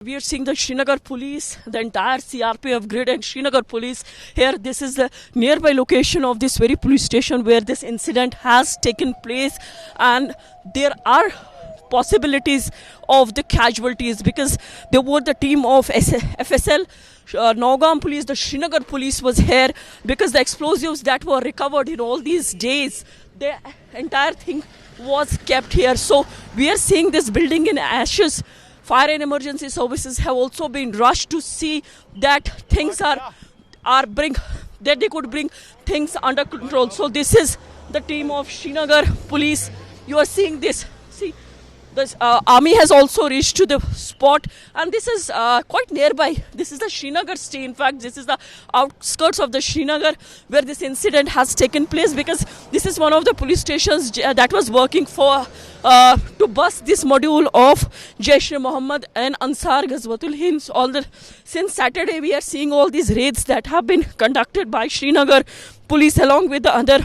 We are seeing the Srinagar police, the entire CRPF grid and Srinagar police here. This is the nearby location of this very police station where this incident has taken place, and there are possibilities of the casualties because there were the team of FSL, Naugam police, the Srinagar police was here because the explosives that were recovered in all these days, the entire thing was kept here. So we are seeing this building in ashes. Fire and emergency services have also been rushed to see that things are that they could bring things under control. So this is the team of Srinagar police. You are seeing this. See, the army has also reached to the spot, and this is quite nearby. This is the Srinagar city. In fact, this is the outskirts of the Srinagar where this incident has taken place, because this is one of the police stations that was working for to bust this module of Jaish-e-Mohammed and Ansar Ghazwatul Hind. Since Saturday, we are seeing all these raids that have been conducted by Srinagar police along with the other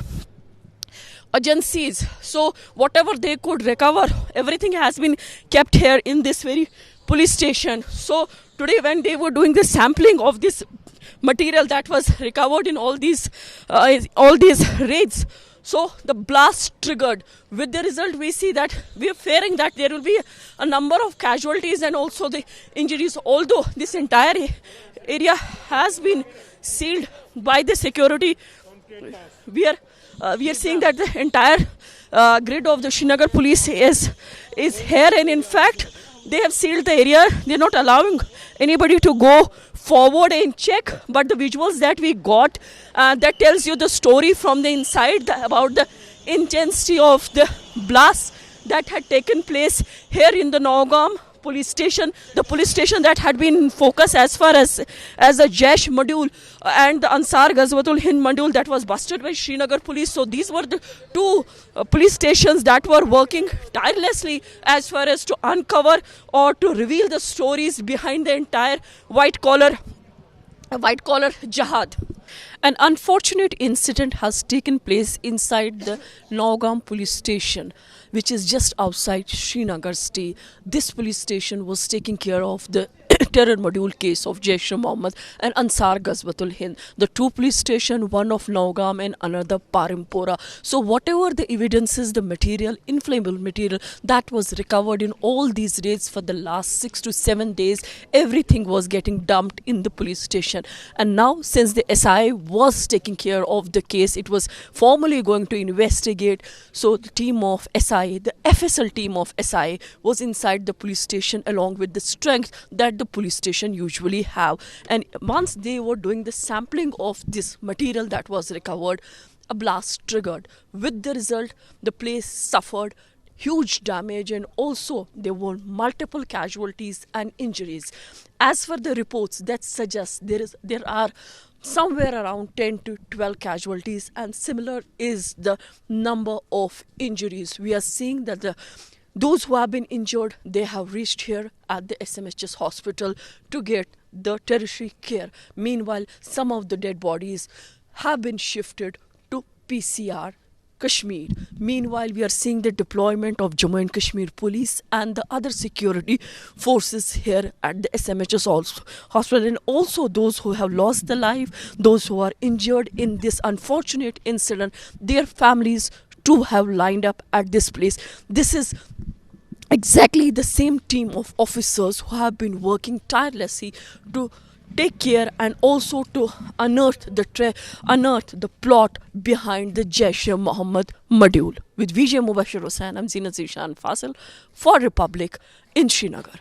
agencies. So whatever they could recover, everything has been kept here in this very police station. So today, when they were doing the sampling of this material that was recovered in all these raids, so the blast triggered. With the result, we see that we are fearing that there will be a number of casualties and also the injuries. Although this entire area has been sealed by the security, we are seeing that the entire grid of the Srinagar police is here, and in fact they have sealed the area. They're not allowing anybody to go forward and check. But the visuals that we got, that tells you the story from the inside about the intensity of the blast that had taken place here in the Naugam police station, the police station that had been in focus as far as the Jaish module and the Ansar Ghazwatul Hind module that was busted by Srinagar police. So these were the two police stations that were working tirelessly as far as to uncover or to reveal the stories behind the entire white collar jihad. An unfortunate incident has taken place inside the Naugam police station, which is just outside Srinagar city. This police station was taking care of the terror module case of Jaish-e-Mohammed and Ansar Ghazwatul Hind. The two police stations, one of Naugam and another Parampora. So whatever the evidences, the material, inflammable material that was recovered in all these raids for the last 6 to 7 days, everything was getting dumped in the police station. And now, since the SI was taking care of the case, it was formally going to investigate. So the team of SI, the FSL team of SI, was inside the police station along with the strength that the police station usually have. And once they were doing the sampling of this material that was recovered, a blast triggered. With the result, the place suffered huge damage, and also there were multiple casualties and injuries. As for the reports that suggest there are somewhere around 10 to 12 casualties, and similar is the number of injuries. We are seeing that those who have been injured, they have reached here at the SMHS hospital to get the tertiary care. Meanwhile, some of the dead bodies have been shifted to PCR Kashmir. Meanwhile, we are seeing the deployment of Jammu and Kashmir police and the other security forces here at the SMHS hospital, and also those who have lost their life, those who are injured in this unfortunate incident, their families too have lined up at this place. This is exactly the same team of officers who have been working tirelessly to take care and also to unearth the plot behind the Jaish-e-Mohammed module. With Vijay Mubashir Hussain, I'm Zeenat Zishan Fasil for Republic in Srinagar.